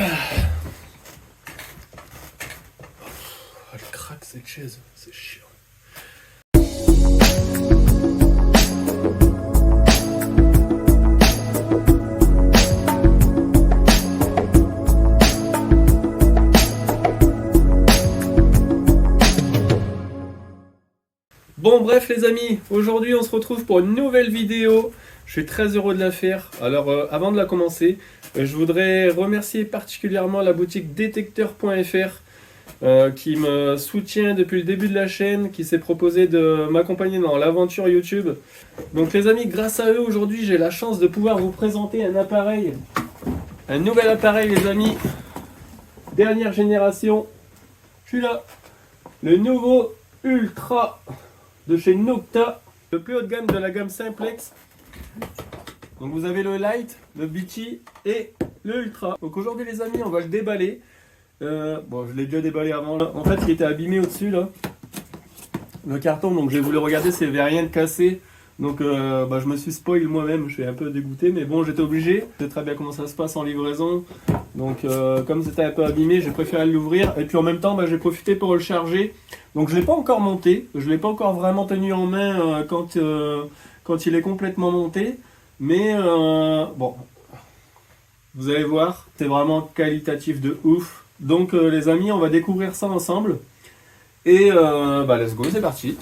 Elle craque cette chaise, c'est chiant. Bon bref les amis, aujourd'hui on se retrouve pour une nouvelle vidéo. Je suis très heureux de la faire. Alors avant de la commencer, je voudrais remercier particulièrement la boutique détecteur.fr qui me soutient depuis le début de la chaîne, qui s'est proposé de m'accompagner dans l'aventure YouTube. Donc les amis, grâce à eux aujourd'hui j'ai la chance de pouvoir vous présenter un appareil, un nouvel appareil les amis, dernière génération. Je suis là, le nouveau Ultra de chez Nocta, le plus haut de gamme de la gamme Simplex. Donc vous avez le Light, le BT et le Ultra. Donc aujourd'hui les amis, on va le déballer. Bon, je l'ai déjà déballé avant. Là. En fait, il était abîmé au-dessus là. Le carton, donc j'ai voulu regarder s'il n'y avait rien de cassé. Donc je me suis spoil moi-même, je suis un peu dégoûté, mais bon, j'étais obligé. Je sais très bien comment ça se passe en livraison. Donc comme c'était un peu abîmé, j'ai préféré l'ouvrir. Et puis en même temps, j'ai profité pour le charger. Donc je ne l'ai pas encore monté, je ne l'ai pas encore vraiment tenu en main quand il est complètement monté. Mais bon, vous allez voir, c'est vraiment qualitatif de ouf. Donc les amis, on va découvrir ça ensemble. Et let's go, c'est parti.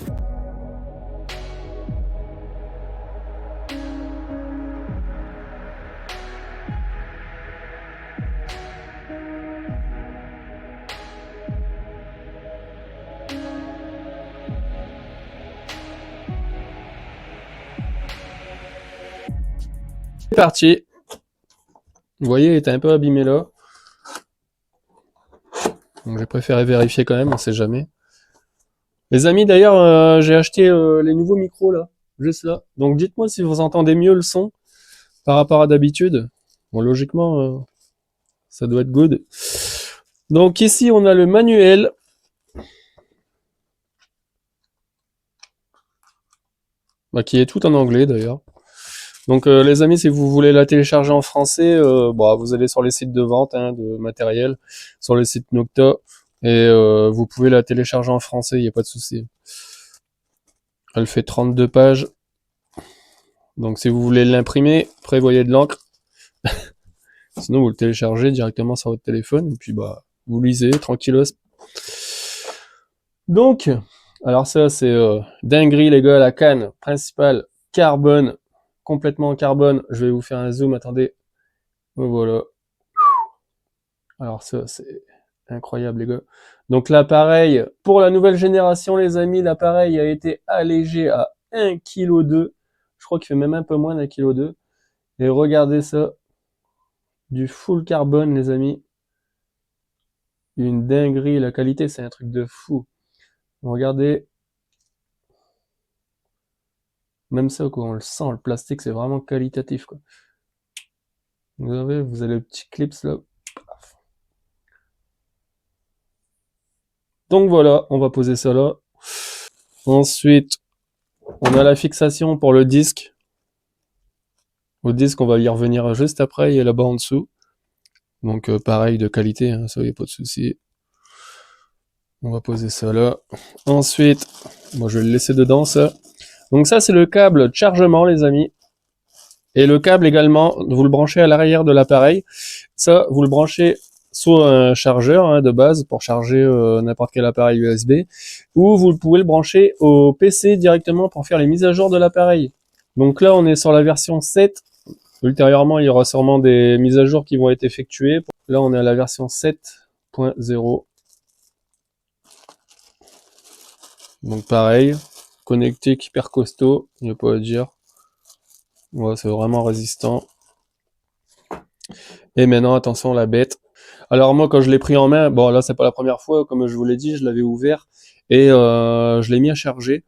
C'est parti. Vous voyez, il était un peu abîmé là. Donc j'ai préféré vérifier quand même, on sait jamais. Les amis, d'ailleurs, j'ai acheté les nouveaux micros là, juste là. Donc dites-moi si vous entendez mieux le son par rapport à d'habitude. Bon, logiquement, ça doit être good. Donc ici, on a le manuel. Qui est tout en anglais d'ailleurs. Donc les amis, si vous voulez la télécharger en français, vous allez sur les sites de vente de matériel, sur le site Nocta, et vous pouvez la télécharger en français, il n'y a pas de souci. Elle fait 32 pages. Donc si vous voulez l'imprimer, prévoyez de l'encre. Sinon vous le téléchargez directement sur votre téléphone, et puis vous lisez tranquillos. Donc, alors ça c'est dinguerie les gars, la canne principale, carbone, complètement en carbone. Je vais vous faire un zoom, attendez. Voilà. Alors ça, c'est incroyable les gars. Donc l'appareil, pour la nouvelle génération les amis, l'appareil a été allégé à 1,2 kg. Je crois qu'il fait même un peu moins d'1,2 kg. Et regardez ça. Du full carbone les amis. Une dinguerie, la qualité c'est un truc de fou. Regardez. Même ça quoi, on le sent, le plastique c'est vraiment qualitatif quoi. Vous avez le petit clips là. Donc voilà, on va poser ça là. Ensuite, on a la fixation pour le disque. Au disque, on va y revenir juste après, il y a là-bas en dessous. Donc pareil de qualité, ça y a pas de souci. On va poser ça là. Ensuite, moi je vais le laisser dedans ça. Donc ça c'est le câble de chargement les amis. Et le câble également, vous le branchez à l'arrière de l'appareil. Ça, vous le branchez soit un chargeur de base pour charger n'importe quel appareil USB, ou vous pouvez le brancher au PC directement pour faire les mises à jour de l'appareil. Donc là on est sur la version 7, ultérieurement il y aura sûrement des mises à jour qui vont être effectuées. Là on est à la version 7.0. Donc pareil, connectique hyper costaud, il n'y a pas à dire. Ouais, c'est vraiment résistant. Et maintenant attention la bête. Alors moi quand je l'ai pris en main, bon là c'est pas la première fois, comme je vous l'ai dit, je l'avais ouvert et je l'ai mis à charger.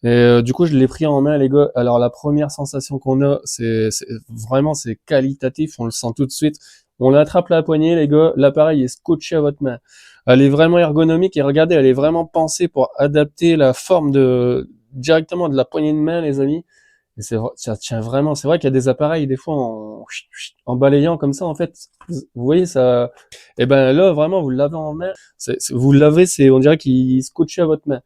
Et du coup je l'ai pris en main les gars. Alors la première sensation qu'on a, c'est vraiment c'est qualitatif, on le sent tout de suite. On l'attrape la poignée les gars, l'appareil est scotché à votre main. Elle est vraiment ergonomique et regardez, elle est vraiment pensée pour adapter la forme directement de la poignée de main les amis. Et ça tient vraiment. C'est vrai qu'il y a des appareils, des fois, en balayant comme ça, en fait, vous voyez, ça, et ben là, vraiment, vous l'avez en main. Vous l'avez, on dirait qu'il scotché à votre main.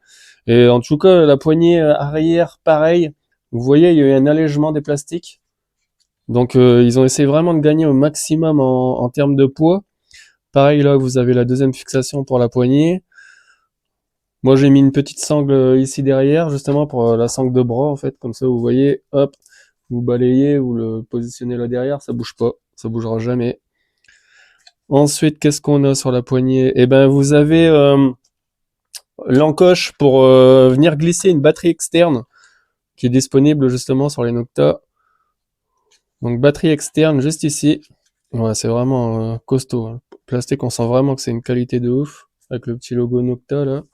Et en tout cas, la poignée arrière, pareil. Vous voyez, il y a eu un allègement des plastiques. Donc, ils ont essayé vraiment de gagner au maximum en termes de poids. Pareil, là, vous avez la deuxième fixation pour la poignée. Moi, j'ai mis une petite sangle ici derrière, justement pour la sangle de bras, en fait. Comme ça, vous voyez, hop, vous balayez, vous le positionnez là derrière, ça bouge pas, ça bougera jamais. Ensuite, qu'est-ce qu'on a sur la poignée? Eh ben, vous avez l'encoche pour venir glisser une batterie externe qui est disponible justement sur les Nocta. Donc, batterie externe juste ici. Ouais, c'est vraiment costaud, hein. Plastique, on sent vraiment que c'est une qualité de ouf, avec le petit logo Nocta là.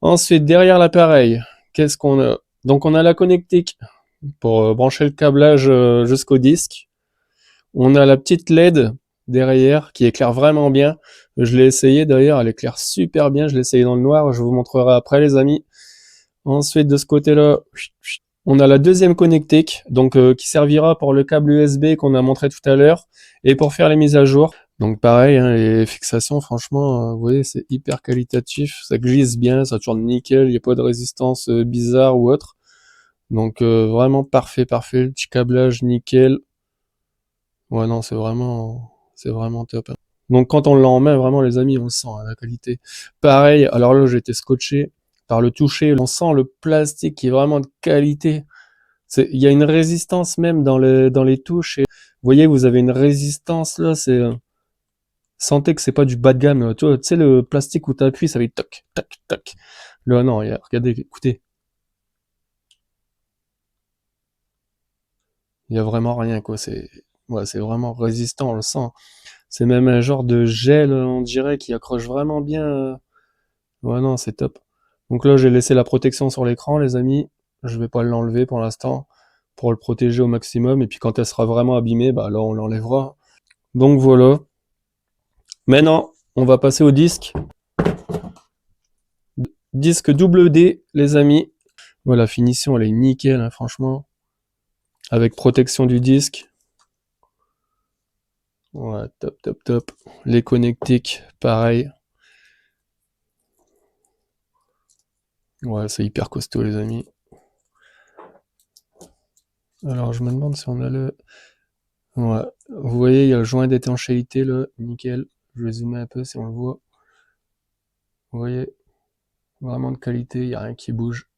Ensuite, derrière l'appareil, qu'est-ce qu'on a? Donc, on a la connectique pour brancher le câblage jusqu'au disque. On a la petite LED derrière qui éclaire vraiment bien. Je l'ai essayé d'ailleurs, elle éclaire super bien. Je l'ai essayé dans le noir, je vous montrerai après les amis. Ensuite, de ce côté-là, on a la deuxième connectique, donc qui servira pour le câble USB qu'on a montré tout à l'heure et pour faire les mises à jour. Donc pareil, hein, les fixations, franchement, vous voyez, c'est hyper qualitatif, ça glisse bien, ça tourne nickel, il n'y a pas de résistance bizarre ou autre. Donc vraiment parfait, parfait, le petit câblage nickel. Ouais, non, c'est vraiment top, hein. Donc quand on l'a en main, vraiment les amis, on le sent, hein, la qualité. Pareil, alors là j'ai été scotché par le toucher, on sent le plastique qui est vraiment de qualité. Il y a une résistance même dans les touches. Et, vous voyez, vous avez une résistance là, sentez que c'est pas du bas de gamme. Tu sais, le plastique où tu appuies, ça fait toc, toc, toc. Là, non, regardez, écoutez. Il y a vraiment rien, quoi. Ouais, c'est vraiment résistant, on le sent. C'est même un genre de gel, on dirait, qui accroche vraiment bien. Ouais, non, c'est top. Donc là, j'ai laissé la protection sur l'écran, les amis. Je vais pas l'enlever pour l'instant, pour le protéger au maximum. Et puis quand elle sera vraiment abîmée, bah là, on l'enlèvera. Donc voilà. Maintenant, on va passer au disque. Disque WD, les amis. Voilà, finition, elle est nickel, hein, franchement. Avec protection du disque. Ouais, top, top, top. Les connectiques, pareil. Ouais, c'est hyper costaud, les amis. Alors, je me demande si on a le... Ouais, vous voyez, il y a le joint d'étanchéité, là, nickel. Je vais zoomer un peu si on le voit. Vous voyez, vraiment de qualité, il n'y a rien qui bouge.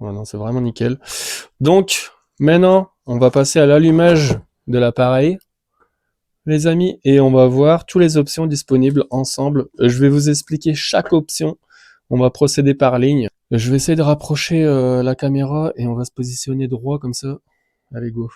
Ouais, non, c'est vraiment nickel. Donc, maintenant, on va passer à l'allumage de l'appareil, les amis, et on va voir toutes les options disponibles ensemble. Je vais vous expliquer chaque option. On va procéder par ligne. Je vais essayer de rapprocher la caméra et on va se positionner droit comme ça. Allez, go.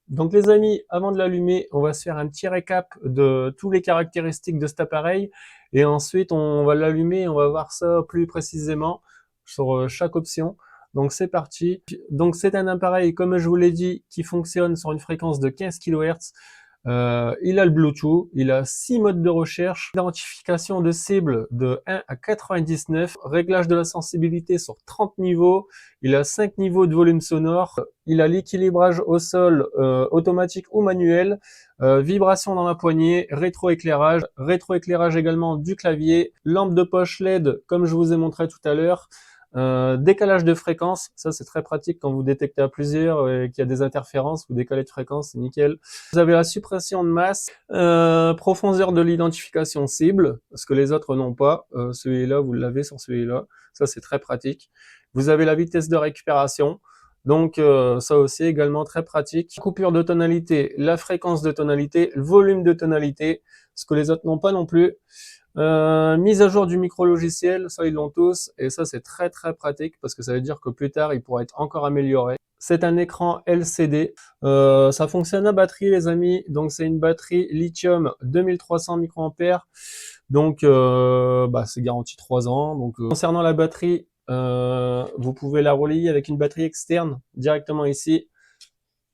Donc les amis, avant de l'allumer, on va se faire un petit récap de toutes les caractéristiques de cet appareil et ensuite on va l'allumer et on va voir ça plus précisément sur chaque option. Donc c'est parti. Donc c'est un appareil, comme je vous l'ai dit, qui fonctionne sur une fréquence de 15 kHz. Il a le Bluetooth, il a 6 modes de recherche, identification de cible de 1 à 99, réglage de la sensibilité sur 30 niveaux, il a 5 niveaux de volume sonore, il a l'équilibrage au sol automatique ou manuel, vibration dans la poignée, rétroéclairage également du clavier, lampe de poche LED comme je vous ai montré tout à l'heure, décalage de fréquence, ça c'est très pratique quand vous détectez à plusieurs et qu'il y a des interférences, vous décalez de fréquence, c'est nickel. Vous avez la suppression de masse, profondeur de l'identification cible, parce que les autres n'ont pas, celui-là vous l'avez sur celui-là, ça c'est très pratique. Vous avez la vitesse de récupération, donc ça aussi également très pratique. Coupure de tonalité, la fréquence de tonalité, le volume de tonalité, ce que les autres n'ont pas non plus. Mise à jour du micro-logiciel, ça ils l'ont tous, et ça c'est très très pratique parce que ça veut dire que plus tard il pourra être encore amélioré. C'est un écran LCD, ça fonctionne à batterie les amis, donc c'est une batterie lithium 2300 mAh, donc c'est garanti 3 ans. Donc, concernant la batterie, vous pouvez la relier avec une batterie externe directement ici,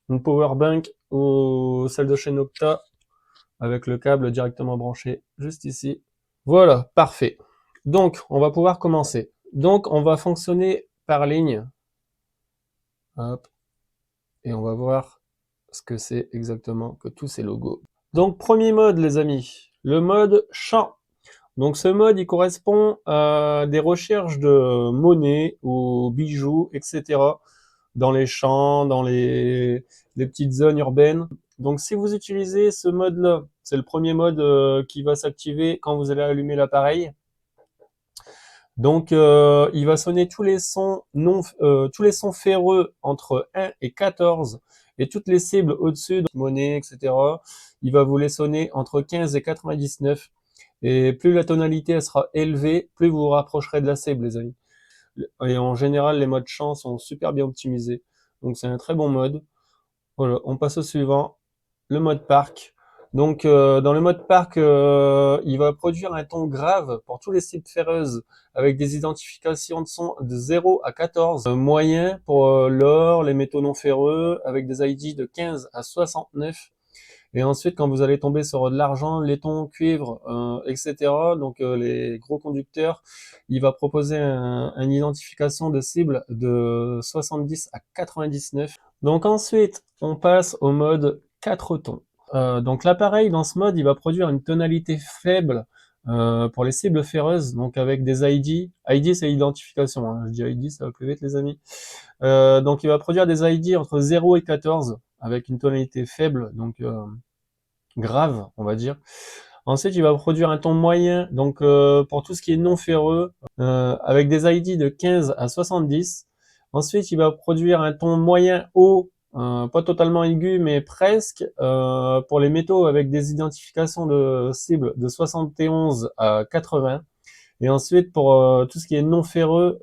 une power bank ou celle de chez Nocta avec le câble directement branché juste ici. Voilà, parfait. Donc, on va pouvoir commencer. Donc, on va fonctionner par ligne. Hop. Et on va voir ce que c'est exactement que tous ces logos. Donc, premier mode, les amis, le mode champ. Donc, ce mode, il correspond à des recherches de monnaie ou bijoux, etc. dans les champs, dans les petites zones urbaines. Donc, si vous utilisez ce mode-là, c'est le premier mode qui va s'activer quand vous allez allumer l'appareil. Donc, il va sonner tous les sons tous les sons ferreux entre 1 et 14 et toutes les cibles au-dessus, donc monnaie, etc. Il va vous les sonner entre 15 et 99. Et plus la tonalité elle sera élevée, plus vous vous rapprocherez de la cible, les amis. Et en général, les modes chant sont super bien optimisés. Donc, c'est un très bon mode. Voilà, on passe au suivant, le mode parc. Donc, dans le mode parc, il va produire un ton grave pour tous les cibles ferreuses avec des identifications de son de 0 à 14. Moyen pour l'or, les métaux non ferreux avec des ID de 15 à 69. Et ensuite, quand vous allez tomber sur de l'argent, laiton, cuivre, etc., donc les gros conducteurs, il va proposer une identification de cible de 70 à 99. Donc ensuite, on passe au mode 4 tons. Donc l'appareil, dans ce mode, il va produire une tonalité faible pour les cibles ferreuses, donc avec des ID. ID, c'est identification, hein. Je dis ID, ça va plus vite, les amis. Donc il va produire des ID entre 0 et 14, avec une tonalité faible, donc grave, on va dire. Ensuite, il va produire un ton moyen, donc pour tout ce qui est non ferreux, avec des ID de 15 à 70. Ensuite, il va produire un ton moyen haut, pas totalement aigu, mais presque, pour les métaux avec des identifications de cible de 71 à 80. Et ensuite, pour tout ce qui est non ferreux,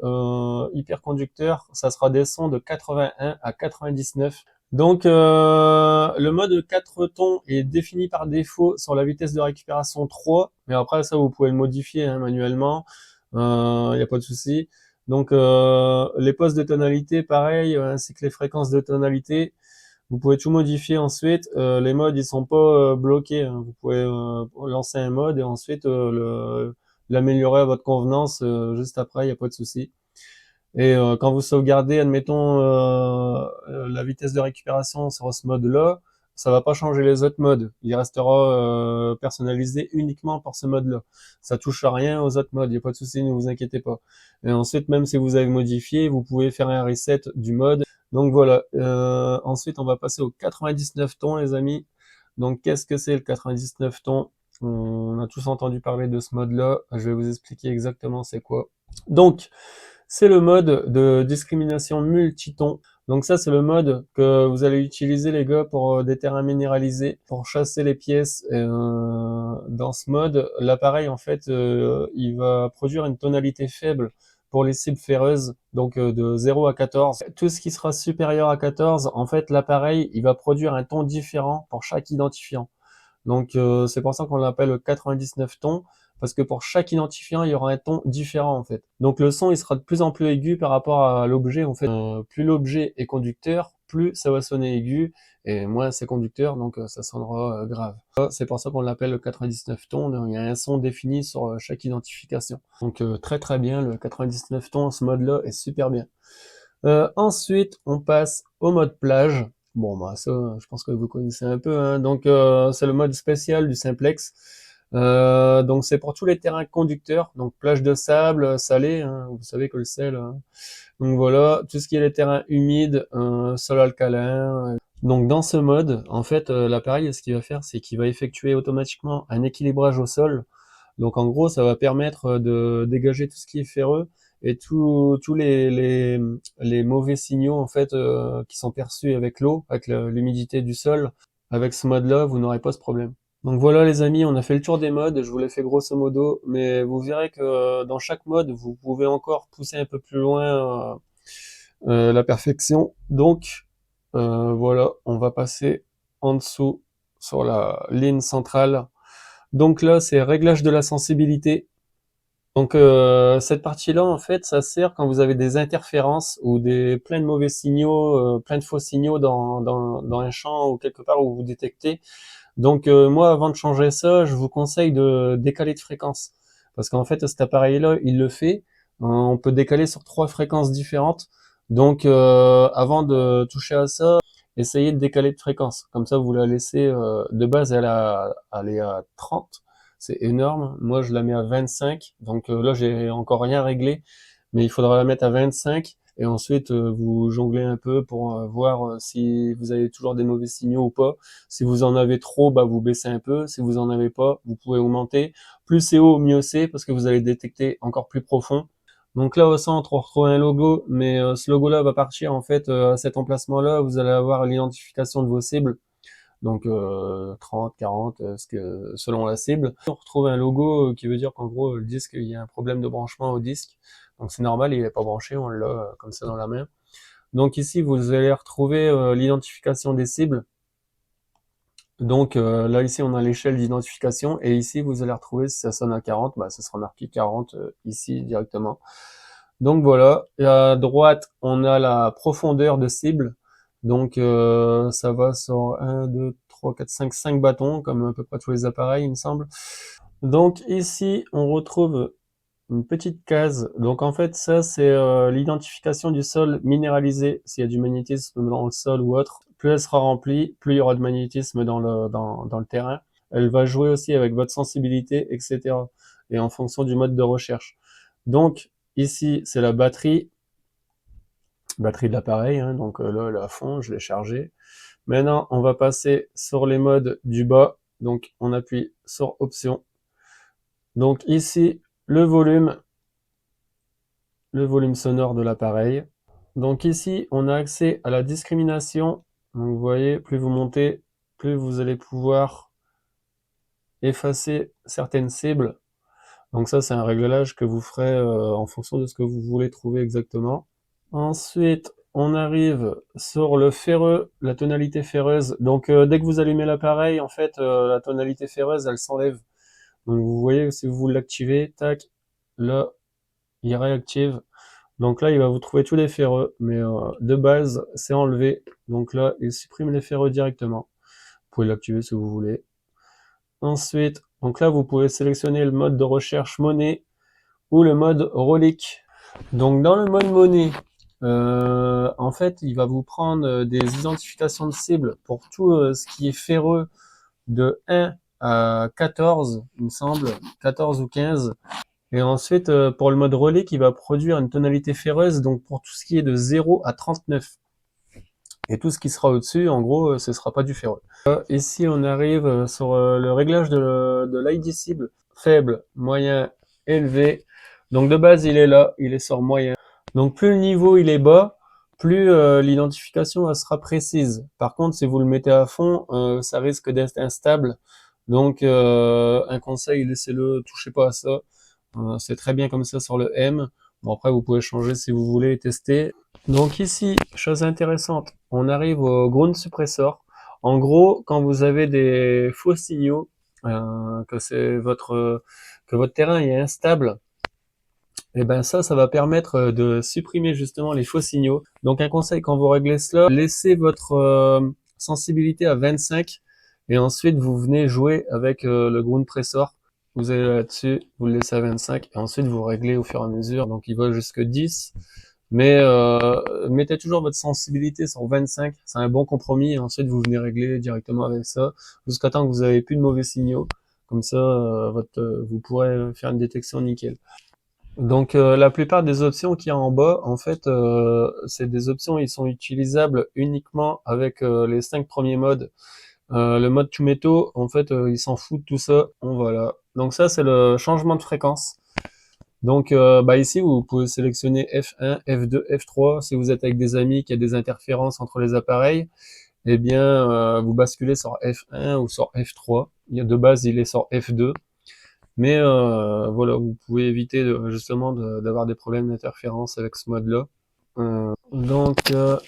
hyperconducteur, ça sera des sons de 81 à 99. Donc, le mode 4 tons est défini par défaut sur la vitesse de récupération 3, mais après ça, vous pouvez le modifier hein, manuellement, il n'y a pas de souci. Donc, les postes de tonalité, pareil, ainsi que les fréquences de tonalité, vous pouvez tout modifier ensuite. Les modes, ils sont pas bloqués, hein. Vous pouvez lancer un mode et ensuite l'améliorer à votre convenance juste après, il n'y a pas de souci. Et quand vous sauvegardez, admettons, la vitesse de récupération sur ce mode-là, ça va pas changer les autres modes. Il restera personnalisé uniquement pour ce mode-là. Ça touche à rien aux autres modes, il n'y a pas de souci, ne vous inquiétez pas. Et ensuite, même si vous avez modifié, vous pouvez faire un reset du mode. Donc voilà. Ensuite, on va passer au 99 tons, les amis. Donc, qu'est-ce que c'est le 99 tons? On a tous entendu parler de ce mode-là. Je vais vous expliquer exactement c'est quoi. Donc, c'est le mode de discrimination multiton. Donc ça, c'est le mode que vous allez utiliser, les gars, pour des terrains minéralisés, pour chasser les pièces. Dans ce mode, l'appareil, en fait, il va produire une tonalité faible pour les cibles ferreuses, donc de 0 à 14. Tout ce qui sera supérieur à 14, en fait, l'appareil, il va produire un ton différent pour chaque identifiant. Donc c'est pour ça qu'on l'appelle 99 tons, parce que pour chaque identifiant, il y aura un ton différent en fait. Donc le son, il sera de plus en plus aigu par rapport à l'objet en fait. Plus l'objet est conducteur, plus ça va sonner aigu, et moins c'est conducteur, donc ça sonnera grave. C'est pour ça qu'on l'appelle le 99 tons, donc il y a un son défini sur chaque identification. Donc très très bien, le 99 tons, ce mode-là est super bien. Ensuite, on passe au mode plage. Bon, bah ça, je pense que vous connaissez un peu, hein. Donc, c'est le mode spécial du simplex. Donc, c'est pour tous les terrains conducteurs. Donc, plage de sable, salé, hein. Vous savez que le sel, hein. Donc voilà, tout ce qui est les terrains humides, sol alcalin. Donc, dans ce mode, en fait, l'appareil, ce qu'il va faire, c'est qu'il va effectuer automatiquement un équilibrage au sol. Donc en gros, ça va permettre de dégager tout ce qui est ferreux et tous les mauvais signaux en fait qui sont perçus avec l'eau, avec l'humidité du sol. Avec ce mode-là, vous n'aurez pas ce problème. Donc voilà les amis, on a fait le tour des modes, je vous l'ai fait grosso modo, mais vous verrez que dans chaque mode, vous pouvez encore pousser un peu plus loin la perfection. Donc voilà, on va passer en dessous sur la ligne centrale. Donc là, c'est réglage de la sensibilité. Donc cette partie-là, en fait, ça sert quand vous avez des interférences ou plein de mauvais signaux, plein de faux signaux dans un champ ou quelque part où vous détectez. Donc moi, avant de changer ça, je vous conseille de décaler de fréquence. Parce qu'en fait, cet appareil-là, il le fait. On peut décaler sur 3 fréquences différentes. Donc, avant de toucher à ça, essayez de décaler de fréquence. Comme ça, vous la laissez, de base, elle est à 30. C'est énorme. Moi, je la mets à 25. Donc là, j'ai encore rien réglé. Mais il faudra la mettre à 25. Et ensuite, vous jonglez un peu pour voir si vous avez toujours des mauvais signaux ou pas. Si vous en avez trop, bah, vous baissez un peu. Si vous en avez pas, vous pouvez augmenter. Plus c'est haut, mieux c'est, parce que vous allez détecter encore plus profond. Donc là au centre, on retrouve un logo, mais ce logo-là va partir en fait à cet emplacement-là. Vous allez avoir l'identification de vos cibles, donc 30, 40, selon la cible. On retrouve un logo qui veut dire qu'en gros le disque, il y a un problème de branchement au disque. Donc c'est normal, il n'est pas branché, on l'a comme ça dans la main. Donc ici, vous allez retrouver l'identification des cibles. Donc là ici on a l'échelle d'identification et ici vous allez retrouver si ça sonne à 40, bah, ça sera marqué 40 ici directement. Donc voilà, et à droite on a la profondeur de cible, donc ça va sur 1, 2, 3, 4, 5, 5 bâtons comme à peu près tous les appareils il me semble. Donc ici on retrouve une petite case, donc en fait ça c'est l'identification du sol minéralisé, s'il y a du magnétisme dans le sol ou autre. Plus elle sera remplie, plus il y aura de magnétisme dans le terrain. Elle va jouer aussi avec votre sensibilité, etc. Et en fonction du mode de recherche. Donc ici c'est la batterie de l'appareil, hein, donc là elle est à fond, je l'ai chargée. Maintenant on va passer sur les modes du bas, donc on appuie sur option. Donc ici le volume sonore de l'appareil. Donc ici, on a accès à la discrimination. Donc vous voyez, plus vous montez, plus vous allez pouvoir effacer certaines cibles. Donc ça, c'est un réglage que vous ferez en fonction de ce que vous voulez trouver exactement. Ensuite, on arrive sur le ferreux, la tonalité ferreuse. Donc dès que vous allumez l'appareil, en fait, la tonalité ferreuse, elle s'enlève. Donc vous voyez, si vous l'activez, tac, là, il réactive. Donc là, il va vous trouver tous les ferreux, mais de base, c'est enlevé. Donc là, il supprime les ferreux directement. Vous pouvez l'activer si vous voulez. Ensuite, donc là, vous pouvez sélectionner le mode de recherche monnaie ou le mode relique. Donc dans le mode monnaie, en fait, il va vous prendre des identifications de cibles pour tout ce qui est ferreux de 1 à 14, il me semble, 14 ou 15. Et ensuite, pour le mode relique, il va produire une tonalité ferreuse, donc pour tout ce qui est de 0 à 39. Et tout ce qui sera au-dessus, en gros, ce sera pas du ferreux. Ici, on arrive sur le réglage de l'ID cible. Faible, moyen, élevé. Donc de base, il est là, il est sur moyen. Donc plus le niveau il est bas, plus l'identification sera précise. Par contre, si vous le mettez à fond, ça risque d'être instable. Donc un conseil, laissez-le, touchez pas à ça. C'est très bien comme ça sur le M. Bon après vous pouvez changer si vous voulez tester. Donc ici, chose intéressante, on arrive au ground suppressor. En gros, quand vous avez des faux signaux, que votre terrain est instable, et ben ça va permettre de supprimer justement les faux signaux. Donc un conseil quand vous réglez cela, laissez votre sensibilité à 25 et ensuite vous venez jouer avec le ground pressor. Vous allez là-dessus, vous le laissez à 25 et ensuite vous réglez au fur et à mesure. Donc il va jusque 10. Mais mettez toujours votre sensibilité sur 25, c'est un bon compromis. Et ensuite, vous venez régler directement avec ça, jusqu'à temps que vous n'avez plus de mauvais signaux. Comme ça, vous pourrez faire une détection nickel. Donc, la plupart des options qu'il y a en bas, en fait, c'est des options, ils sont utilisables uniquement avec les 5 premiers modes. Le mode Tumeto, en fait, il s'en fout de tout ça. Voilà. Donc ça, c'est le changement de fréquence. Donc bah ici, vous pouvez sélectionner F1, F2, F3. Si vous êtes avec des amis qui a des interférences entre les appareils, eh bien, vous basculez sur F1 ou sur F3. De base, il est sur F2. Mais voilà, vous pouvez éviter justement d'avoir des problèmes d'interférence avec ce mode-là. Donc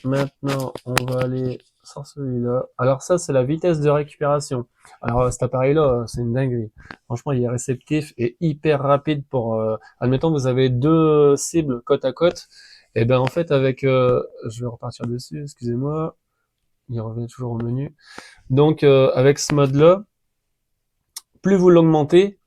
maintenant, on va aller sur celui-là. Alors ça, c'est la vitesse de récupération. Alors cet appareil-là, c'est une dinguerie. Franchement, il est réceptif et hyper rapide pour... admettons, vous avez deux cibles côte à côte. Et ben en fait, avec... je vais repartir dessus, excusez-moi. Il revient toujours au menu. Donc avec ce mode-là, plus vous l'augmentez,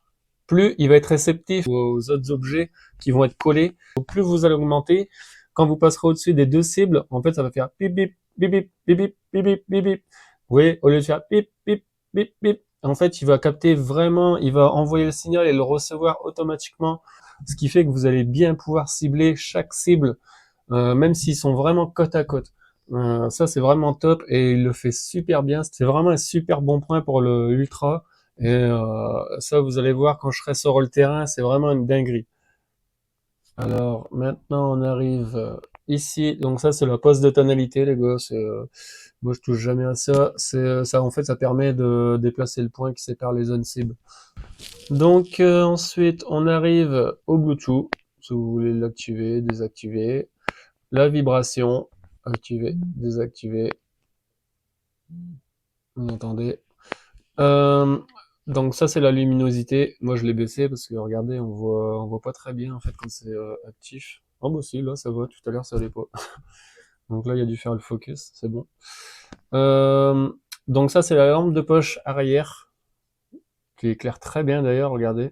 plus il va être réceptif aux autres objets qui vont être collés. Donc, plus vous allez augmenter, quand vous passerez au-dessus des deux cibles, en fait, ça va faire bip bip bip bip bip bip bip bip bip bip. Vous voyez, au lieu de faire bip bip bip bip, en fait, il va capter vraiment, il va envoyer le signal et le recevoir automatiquement, ce qui fait que vous allez bien pouvoir cibler chaque cible, même s'ils sont vraiment côte à côte. Ça, c'est vraiment top et il le fait super bien. C'est vraiment un super bon point pour le Ultra. Et ça, vous allez voir quand je serai sur le terrain, c'est vraiment une dinguerie. Alors maintenant, on arrive ici. Donc ça, c'est la poste de tonalité, les gars. Moi, je touche jamais à ça. Ça, en fait, ça permet de déplacer le point qui sépare les zones cibles. Donc ensuite, on arrive au Bluetooth. Si vous voulez l'activer, désactiver. La vibration, activer, désactiver. Vous entendez? Donc ça, c'est la luminosité. Moi, je l'ai baissé parce que regardez, on voit pas très bien en fait quand c'est actif. Oh bah si, là, ça va. Tout à l'heure, ça allait pas. Donc là, il y a dû faire le focus, c'est bon. Donc ça, c'est la lampe de poche arrière qui éclaire très bien d'ailleurs. Regardez.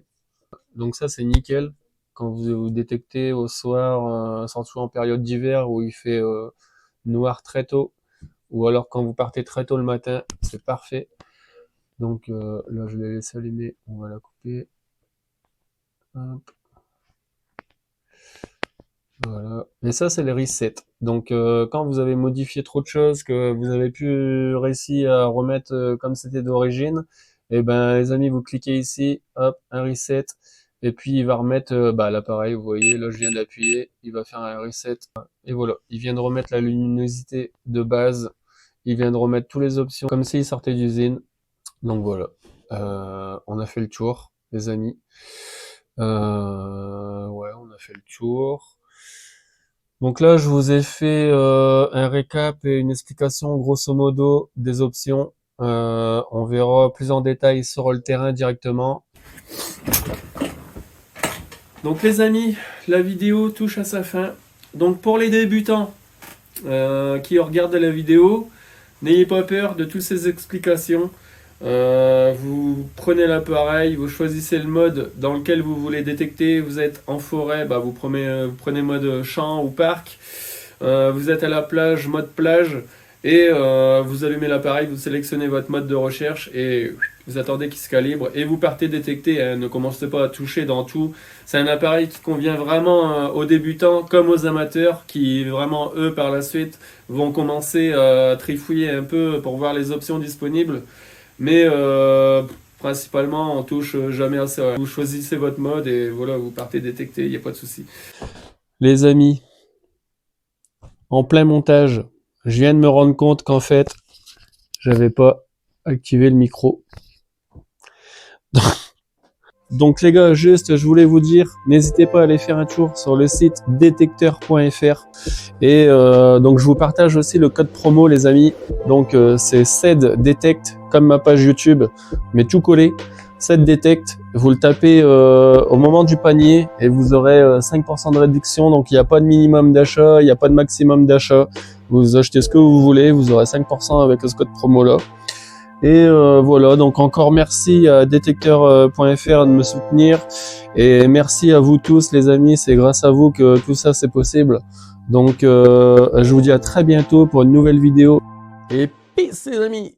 Donc ça, c'est nickel. Quand vous détectez au soir, surtout en période d'hiver où il fait noir très tôt, ou alors quand vous partez très tôt le matin, c'est parfait. Donc là, je l'ai laissé allumer, on va la couper. Hop. Voilà. Et ça, c'est les resets. Donc quand vous avez modifié trop de choses, que vous avez pu réussir à remettre comme c'était d'origine, et ben les amis, vous cliquez ici, hop, un reset, et puis il va remettre l'appareil, vous voyez, là je viens d'appuyer, il va faire un reset, et voilà, il vient de remettre la luminosité de base, il vient de remettre toutes les options, comme s'il sortait d'usine. Donc voilà, on a fait le tour, les amis. Ouais, on a fait le tour. Donc là, je vous ai fait un récap et une explication grosso modo des options. On verra plus en détail sur le terrain directement. Donc les amis, la vidéo touche à sa fin. Donc pour les débutants qui regardent la vidéo, n'ayez pas peur de toutes ces explications. Vous prenez l'appareil, vous choisissez le mode dans lequel vous voulez détecter. Vous êtes en forêt, vous prenez mode champ ou parc. Vous êtes à la plage, mode plage. Et vous allumez l'appareil, vous sélectionnez votre mode de recherche et vous attendez qu'il se calibre et vous partez détecter. Hein, ne commencez pas à toucher dans tout. C'est un appareil qui convient vraiment aux débutants comme aux amateurs qui vraiment eux par la suite vont commencer à trifouiller un peu pour voir les options disponibles. Mais principalement on touche jamais à ça. Vous choisissez votre mode et voilà, vous partez détecter, il n'y a pas de souci. Les amis, en plein montage, je viens de me rendre compte qu'en fait, j'avais pas activé le micro. Donc les gars, juste, je voulais vous dire, n'hésitez pas à aller faire un tour sur le site détecteur.fr et donc je vous partage aussi le code promo les amis. Donc c'est CEDDETECT comme ma page YouTube, mais tout collé. CEDDETECT, vous le tapez au moment du panier et vous aurez 5% de réduction. Donc il n'y a pas de minimum d'achat, il n'y a pas de maximum d'achat. Vous achetez ce que vous voulez, vous aurez 5% avec ce code promo là. Et voilà, donc encore merci à détecteur.fr de me soutenir et merci à vous tous les amis, c'est grâce à vous que tout ça c'est possible. Donc je vous dis à très bientôt pour une nouvelle vidéo et peace les amis.